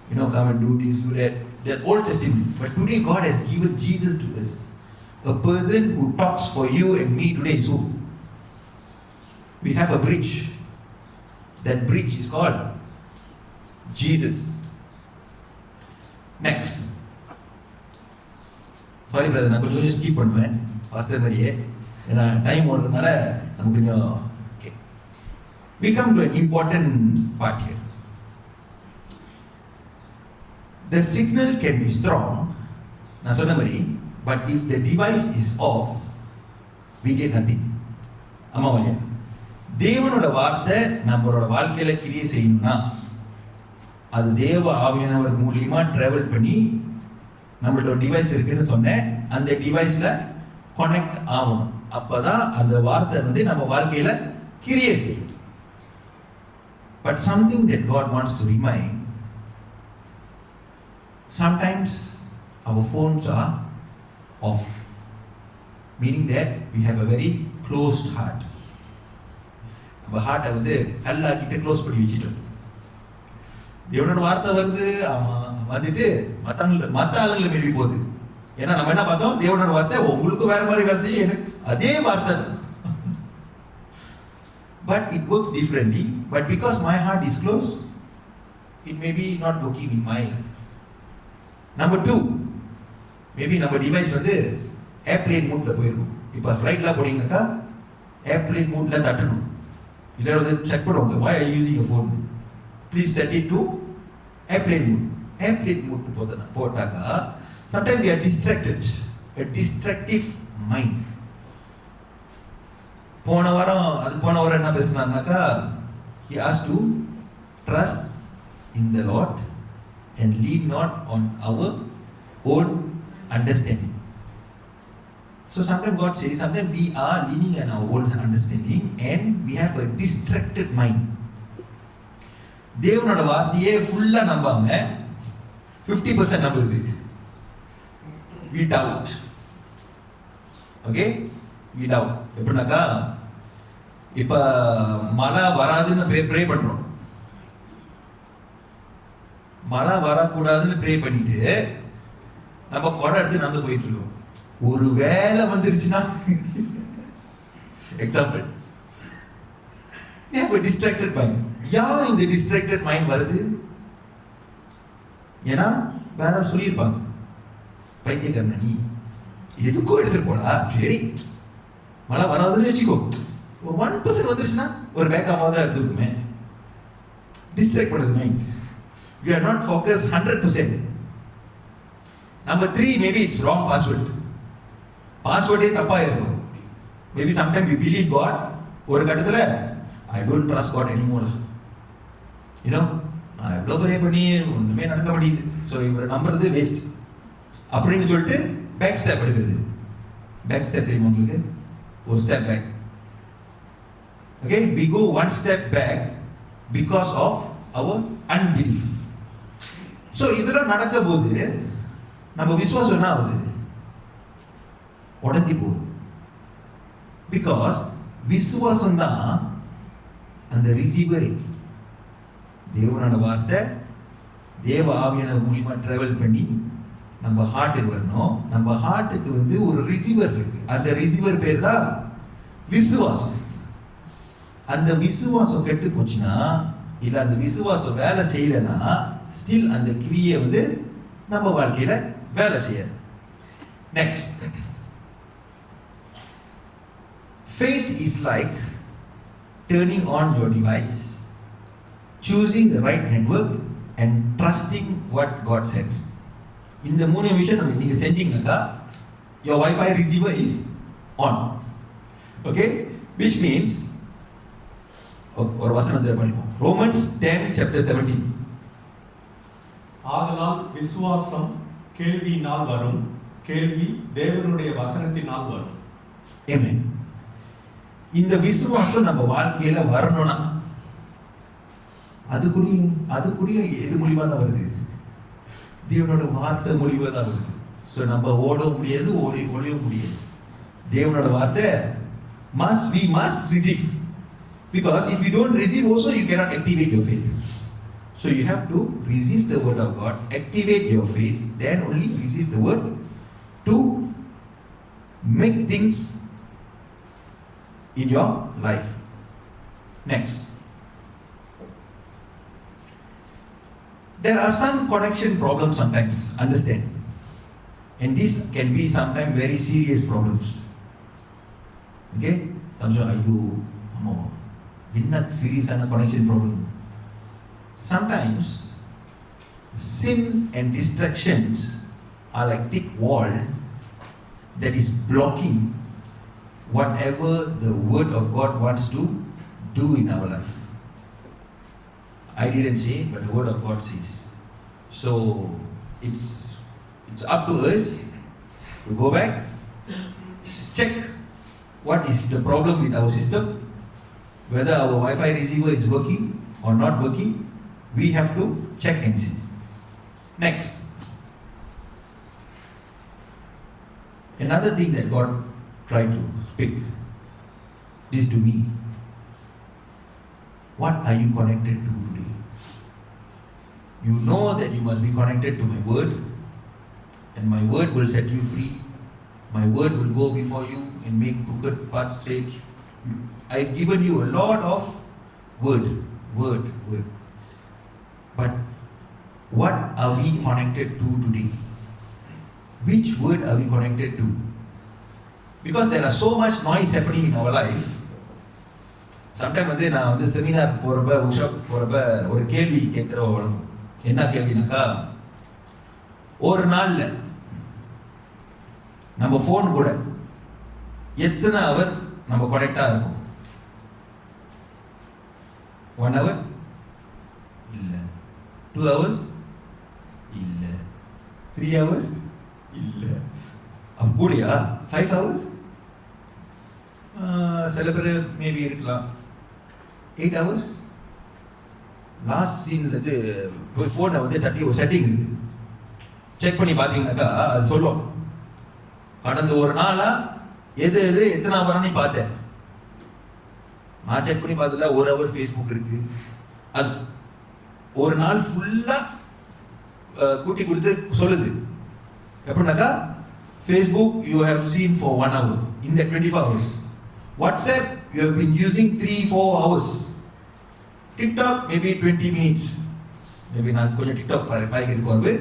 [SPEAKER 3] You know, come and do this, do that. That Old Testament. But today God has given Jesus to us, a person who talks for you and me today. So we have a bridge. That bridge is called Jesus. Next. Sorry brother, நான் கொஞ்சம் ஸ்கிப் பண்ணுவேன் பாஸ்டர் மாதிரியே, ஏன்னா டைம் ஓடுறதுனால நம்ம கொஞ்சம். Okay, we come to an important part here. The signal can be strong, நான் சொன்ன மாதிரி, but if the device is off, we get nothing. ஆமா இல்லையா? தேவனோட வார்த்தை நம்மளோட வாழ்க்கையில கிரியை செய்யணும்னா அது தேவ ஆவியானவர் மூலியமா டிராவல் பண்ணி நம்மள்ட்ட ஒரு டிவைஸ் இருக்குன்னு சொன்னேன், அந்த டிவைஸ்ல கனெக்ட் ஆகும். அப்பதான் அந்த வார்த்தை வந்து நம்ம வாழ்க்கையில கிரியை செய்யும். But something that God wants to remind, sometimes our phones are off, meaning that we have a very closed heart. நம்ம ஹார்ட்டை வந்து எல்லா கிட்ட க்ளோஸ் பண்ணி வச்சுட்டோம். தேவனோட வார்த்தை வருது, வந்துட்டு மற்ற ஆளுங்களை வெளியே போகுது. ஏன்னா நம்ம என்ன பார்த்தோம், தேவனோட வார்த்தை உங்களுக்கு வேற மாதிரி வேலை செய்ய, எனக்கு அதே வார்த்தை தான். But it works differently. But because my heart is closed, it may be not working in my life. Number 2, maybe நம்ம டிவைஸ் வந்து ஏர்பிளேன் மூட்ல போயிருக்கும். இப்போ ஃப்ளைட்ல போனீங்கன்னாக்கா ஏர்பிளேன் மூட்ல தட்டணும். இல்லை வந்து செக் பண்ணுவாங்க, why are you using your phone? Please set it to airplane mode. Airplane mode போட்டாக்கா sometimes we are distracted, a distractive mind. போன வாரம் என்ன பேசினாருனாக்கா, he asked to trust in the Lord and lean not on our own understanding. So sometimes God says, sometimes we are leaning on our own understanding and we have a distracted mind. தேவனோட வார்த்தையே ஃபுல்லா நம்பாம 50% நம்புறது. We doubt. Okay? We doubt. எப்படின்னாக்கா, இப்ப மழை வராதுன்னு ப்ரே பண்றோம். மழை வரக்கூடாதுன்னு ப்ரே பண்ணிட்டு நம்ம கொடை எடுத்து நடந்து போயிட்டு இருக்கோம். ஒரு வேலை வந்துருச்சுன்னா, எக்ஸாம்பிள், டிஸ்ட்ராக்டட் மைண்ட். ஏன் இந்த டிஸ்ட்ராக்டட் மைண்ட் வருது? ஏன்னா வேற சொல்லியிருப்பாங்க, பைத்தியக்காரன் நீ எதுக்கும் எடுத்துட்டு போடா, சரி மழை வராதுன்னு வச்சுக்கோ, ஒரு 1% வந்துருச்சுன்னா ஒரு பேக்காக தான் எடுத்துருக்குமே. டிஸ்ட்ராக்ட் பண்ணுது mind. We are not focused 100%. Number 3, maybe it's wrong password. பாஸ்வேர்டே தப்பா இருக்கும். Maybe sometimes we believe God, ஒரு கட்டத்துல I don't trust God anymore. You know, நான் எவ்வளோ பெரிய பண்ணி ஒன்றுமே நடக்க மாட்டேங்குது, ஸோ இவரை நம்புறது வேஸ்ட் அப்படின்னு சொல்லிட்டு பேக் ஸ்டெப் எடுக்கிறது. பேக் ஸ்டெப் தெரியுமா உங்களுக்கு? ஒரு step back. Okay, we go one step back because of our unbelief. So இதெல்லாம் நடக்க போது நம்ம விசுவாசம் என்ன ஆகுது? உடஞ்சி போகுது. பிகாஸ் விசுவாசம் தான் அந்த ரிசீவரை. தேவனோட வார்த்தை தேவ ஆவியான மூலியமா டிராவல் பண்ணி நம்ம ஹார்ட்டுக்கு வரணும். நம்ம ஹார்ட்டுக்கு வந்து ஒரு ரிசீவர் இருக்கு. அந்த ரிசீவர் பேர் தான் விசுவாசம். அந்த விசுவாசம் கெட்டு போச்சுன்னா, இல்ல அந்த விசுவாசம் வேலை செய்யலைன்னா, ஸ்டில் அந்த கிரியை வந்து நம்ம வாழ்க்கையில வேலை செய்யாது. Next, faith is like turning on your device, choosing the right network and trusting what God said. இந்த 3 விஷயம் நீங்க செஞ்சீங்கன்னாக்கா your Wi-Fi receiver is on. Okay, which means ஒரு வசனத்தை படிப்போம். Romans 10:17.
[SPEAKER 1] ஆதலால் விசுவாசம் கேள்வியினால் வரும், கேள்வி தேவனுடைய வசனத்தினால் வரும்.
[SPEAKER 3] Amen. இந்த விசுவாசம் நம்ம வாழ்க்கையில வரணும்னா அதுக்குரிய எது மூலியமா தான் வருது? தேவனோட வார்த்தை மூலியமா தான் வருது. ஸோ நம்ம ஓட முடியாது, ஒளிய முடியாது. தேவனோட வார்த்தை we must receive. Because if you don't receive also, you cannot activate your faith. So you have to receive the word of God, activate your faith, then only receive the word to make things in your life. Next, there are some connection problems sometimes, understand, and these can be sometimes very serious problems. Okay, sometimes ayo amma enna serious ana connection problem. Sometimes sin and distractions are like thick wall that is blocking whatever the word of God wants to do in our life. I didn't say, but the word of God says. So it's up to us to go back, check what is the problem with our system, whether our Wi-Fi receiver is working or not working. We have to check and see. Next, another thing that God tried to speak this to me. What are you connected to today? You know that you must be connected to my word, and my word will set you free. My word will go before you and make crooked paths straight. I've given you a lot of word. But what are we connected to today? Which word are we connected to? Because there are so much noise happening in our life. Sometimes நான் வந்து செமினார் போகிறப்ப ஒர்க்ஷாப் போகிறப்ப ஒரு கேள்வி கேட்குற வழங்கும். என்ன கேள்வினாக்கா, ஒரு நாளில் நம்ம ஃபோன் கூட எத்தனை ஹவர் நம்ம கனெக்டாக இருக்கும்? 1 hour? இல்லை. 2 hours? இல்லை. 3 hours? இல்லை. அப்போ கூடயா 5 hours? சில பேர் மேபி இருக்கலாம் 8 hours. லாஸ்ட் சீன்லேருந்து போய் ஃபோனை வந்து தட்டி ஒரு செட்டிங் இருக்குது, செக் பண்ணி பார்த்தீங்கன்னாக்கா அது சொல்லும் கடந்த ஒரு நாளா எது எத்தனை ஹவர்னு பார்த்தேன். நான் செக் பண்ணி பார்த்ததுல 1 hour ஃபேஸ்புக் இருக்கு. அது ஒரு நாள் ஃபுல்லாக கூட்டி கொடுத்து சொல்லுது. எப்படின்னாக்கா Facebook you have scene for 1 hour in the 24 hours. WhatsApp you have been using 3-4 hours. TikTok maybe 20 minutes. Maybe நான் கொஞ்சம் TikTok பாய்க்கிறது போகிறது,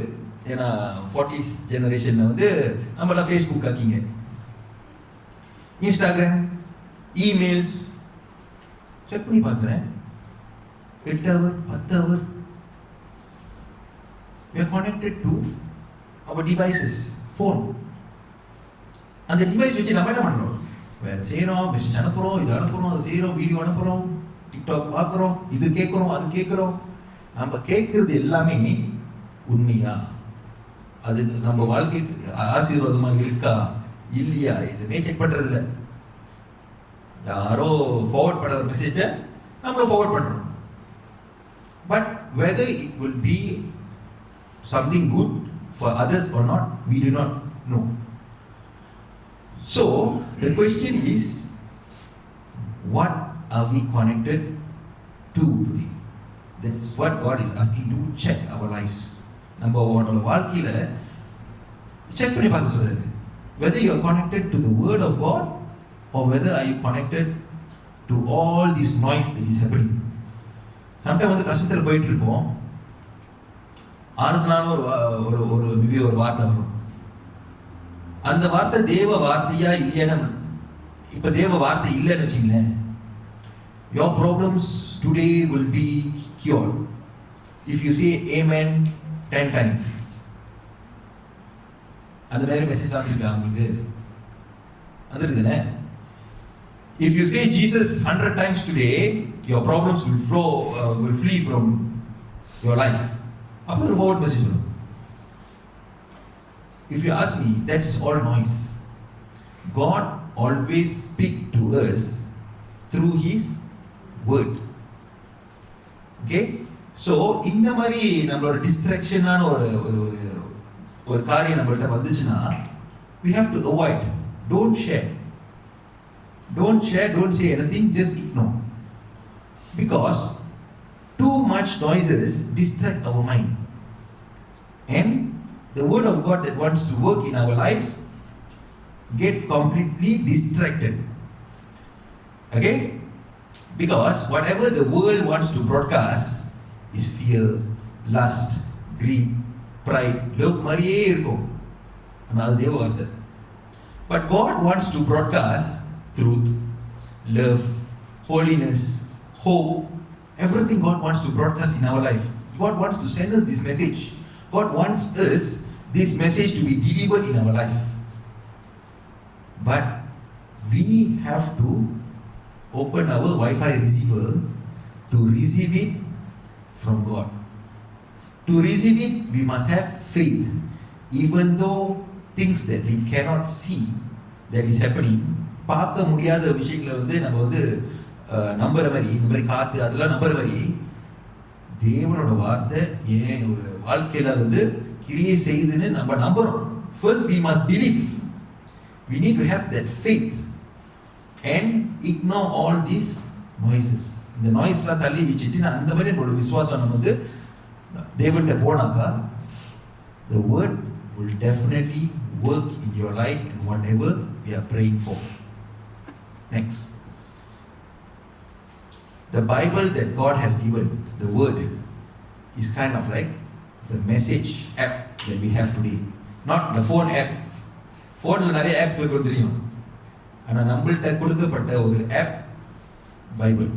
[SPEAKER 3] ஏன்னா 40s ஜெனரேஷனில் வந்து நம்மளாம் ஃபேஸ்புக் ஆக்கிங்க. இன்ஸ்டாகிராம், இமெயில்ஸ் செக் பண்ணி பார்க்குறேன் 8 hour 10 hour. We are connected to our devices, phone. அந்த டிவைஸ் வச்சு நம்ம என்ன பண்ணுறோம்? வேறு செய்கிறோம், மெசேஜ் அனுப்புகிறோம், இது அனுப்புகிறோம், அது செய்கிறோம், வீடியோ அனுப்புகிறோம், டிக்டாக் பார்க்குறோம், இது கேட்குறோம், அது கேட்குறோம். நம்ம கேட்குறது எல்லாமே உண்மையா? அது நம்ம வாழ்க்கைக்கு ஆசீர்வாதமாக இருக்கா இல்லையா? எதுவுமே செக் பண்ணுறதில்ல. யாரோ ஃபார்வர்ட் பண்ண ஒரு மெசேஜை நம்மளும் ஃபார்வர்ட் பண்ணுறோம். But whether it will be something good for others are not, we do not know. So the question is, what are we connected to today? That's what God is asking to check our lives. நம்ம உன்னோட வாழ்க்கையில செக் பண்ணி பார்க்க சொல்றாரு. Whether you are connected to the word of God or whether are you connected to all this noise that is happening. Sometimes வந்து கஷ்டத்தில் போயிட்டு இருப்போம், ஆறுதலான ஒரு மேபி ஒரு வார்த்தை வரும். அந்த வார்த்தை தேவ வார்த்தையா இல்லைன்னு, இப்ப தேவ வார்த்தை இல்லைன்னு வச்சுங்களேன், your problems today will be cured if you say amen 10 times. அந்த மாதிரி மெசேஜ் வந்துருக்கா உங்களுக்கு? வந்துருக்குதுண்ணே. If you say Jesus 100 times today, your problems will flee from your life. அப்போ ஒரு forward message வரும். If you ask me, that's all noise. God always speaks to us through His word. Okay? So இந்த மாதிரி நம்மளோட டிஸ்ட்ராக்ஷனான ஒரு காரியம் நம்மள்ட்ட வந்துச்சுன்னா, we have to avoid. Don't share, don't say anything, just ignore. Because too much noises distract our mind, and the word of God that wants to work in our lives get completely distracted. Okay? Because whatever the world wants to broadcast is fear, lust, greed, pride, love mariye irukum. Another தேவ வார்த்தை. But God wants to broadcast truth, love, holiness, hope, everything God wants to broadcast in our life. God wants to send us this message. God wants us this message to be delivered in our life. But we have to open our Wi-Fi receiver to receive it from God. To receive it, we must have faith. Even though things that we cannot see that is happening, பார்க்க முடியாத விஷயங்களை வந்து நம்ம வந்து நம்புற மாதிரி, இந்த மாதிரி காத்து அதெல்லாம் நம்புற மாதிரி, தேவனோட வார்த்தை ஏன் ஒரு வாழ்க்கையில வந்து கிரியை செய்துன்னு நம்ம நம்புறோம். First we must believe. We need to have that faith and ignore all these noises. இந்த நாய்ஸ்லாம் தள்ளி வச்சுட்டு நான் அந்த மாதிரி என்னோட விசுவாசம் நம்ம வந்து தேவன்கிட்ட போனாக்கா, the word will definitely work in your life and whatever we are praying for. Next. The Bible that God has given, the Word, is kind of like the message app that we have today. Not the phone app. Phone is நிறைய apps இருக்கு தெரியும். ஆனா நம்மள்ட்ட கொடுக்கப்பட்ட ஒரு app Bible.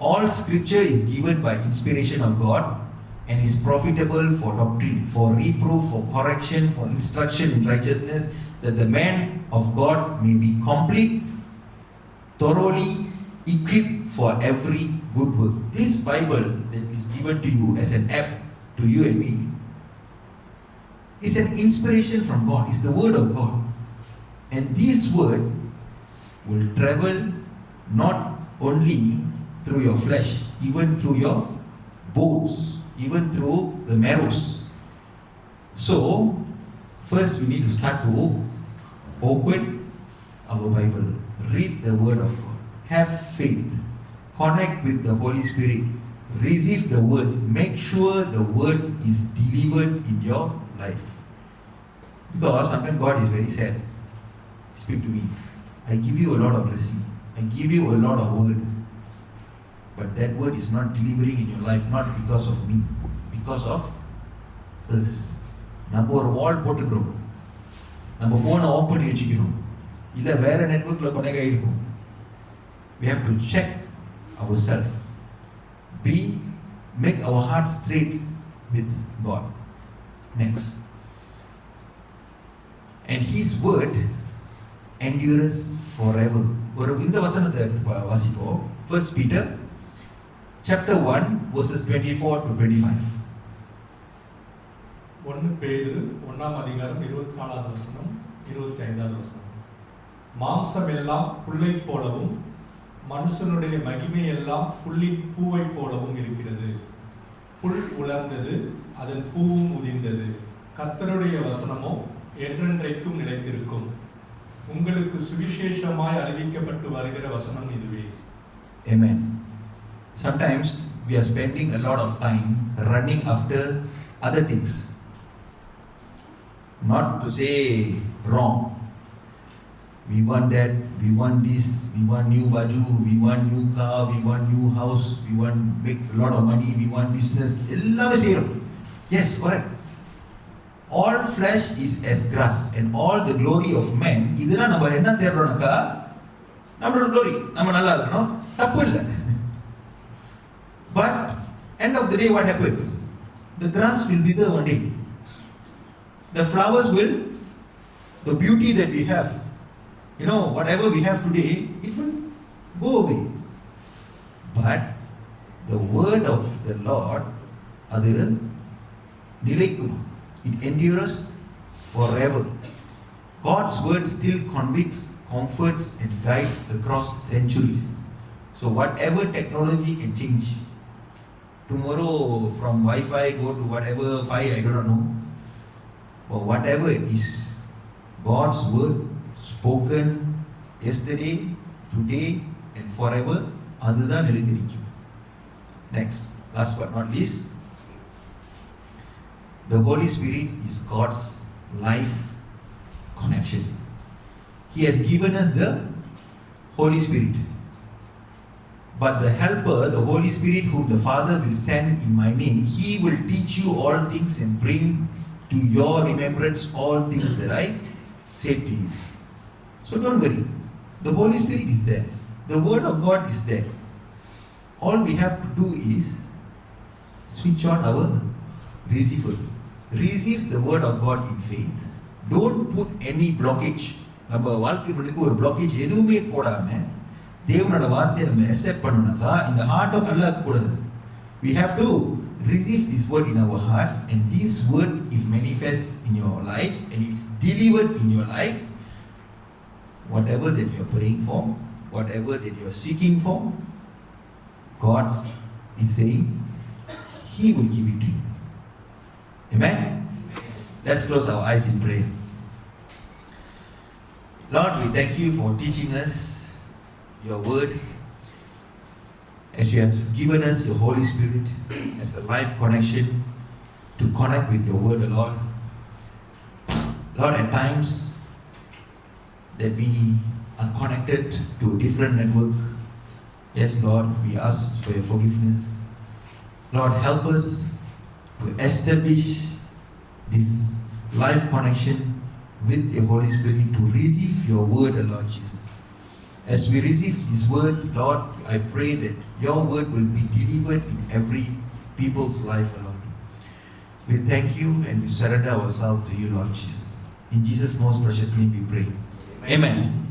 [SPEAKER 3] All scripture is given by inspiration of God and is profitable for doctrine, for reproof, for correction, for instruction in righteousness, that the man of God may be complete, thoroughly equipped for every good work. This Bible that is given to you as an app to you and me is an inspiration from God. It's the word of God. And this word will travel not only through your flesh, even through your bones, even through the marrows. So, first we need to start to open our Bible, read the word of God, have faith, connect with the Holy Spirit, receive the word, make sure the word is delivered in your life. Because sometimes God is very sad. Speak to me. I give you a lot of blessing. I give you a lot of word. But that word is not delivering in your life, not because of me, because of us. நம்ம ஒரு வால் போட்டுக்கிறோம், நம்ம ஃபோனை ஆஃப் பண்ணி வச்சுக்கிறோம், இல்லை வேற நெட்வொர்க்கில் கனெக்ட் ஆகிருக்கும். We have to check ourselves. Make our heart straight with God. Next. And His word endures forever. ஒரு இந்த வசனத்தை எடுத்து வாசிப்போம். 1 Peter chapter 1 verses 24 to 25.
[SPEAKER 1] 1 பேதுரு 1ஆம் அதிகாரம் 24வது வசனம் 25வது வசனம். மாம்சம் எல்லாம் புல்லை போலவும் மனுஷனுடைய மகிமை எல்லாம் புல்லின் பூவை போலவும் இருக்கிறது. புல் உலர்ந்தது, அதன் பூவும் உதிர்ந்தது. கர்த்தருடைய வசனமோ என்றென்றைக்கும் நிலைத்திருக்கும். உங்களுக்கு சுவிசேஷமாய் அறிவிக்கப்பட்டு வருகிற வசனம் இதுவே.
[SPEAKER 3] Amen. Sometimes we are spending a lot of time running after other things. Not to say wrong. We want that, we want this, we want new baju, we want new car, we want new house, we want make a lot of money, we want business. எல்லாமே செய்றோம். Yes, correct. All flesh is as grass and all the glory of man. இதெல்லாம் நம்ம என்ன தேடுறோம்னாக்கா நம்மளோட glory, நம்ம நல்லா இருக்கணும், தப்பு இல்லை. But end of the day what happens? The grass will wither one day. The flowers will, the beauty that we have, you know, whatever we have today, it will go away. But the word of the Lord, அது நிலைக்கும். It endures forever. God's word still convicts, comforts and guides across centuries. So whatever technology can change, tomorrow from Wi-Fi go to whatever 5, I don't know. But whatever it is, God's word spoken yesterday, today and forever, அதுதான் நிலைத்து நிற்கும். Next, last but not least, the Holy Spirit is God's life connection. He has given us the Holy Spirit. But the helper, the Holy Spirit whom the Father will send in my name, He will teach you all things and bring to your remembrance all things that I said to you. So don't worry. The Holy Spirit is there. The Word of God is there. All we have to do is switch on our receiver. Receive the Word of God in faith. Don't put any blockage. நம்ம வாழ்க்கைக்கு ஒரு blockage எதுவுமே போடாம தேவனோட வார்த்தையை நம்ம அக்செப்ட் பண்ணணும்னா இந்த ஹார்ட்டை நல்லா கூடாது. We have to receive this word in our heart, and this word if manifests in your life and it's delivered in your life, whatever that you're praying for, whatever that you're seeking for, God is saying He will give it to you. Amen? Let's close our eyes in prayer. Lord, we thank you for teaching us your word, as you have given us your Holy Spirit as a life connection to connect with your word, Lord. Lord, at times that we are connected to a different network, yes, Lord, we ask for your forgiveness. Lord, help us to establish this life connection with the Holy Spirit to receive your word, Lord Jesus. As we receive this word, Lord, I pray that your word will be delivered in every people's life, Lord. We thank you and we surrender ourselves to you, Lord Jesus. In Jesus' most precious name we pray. Amen.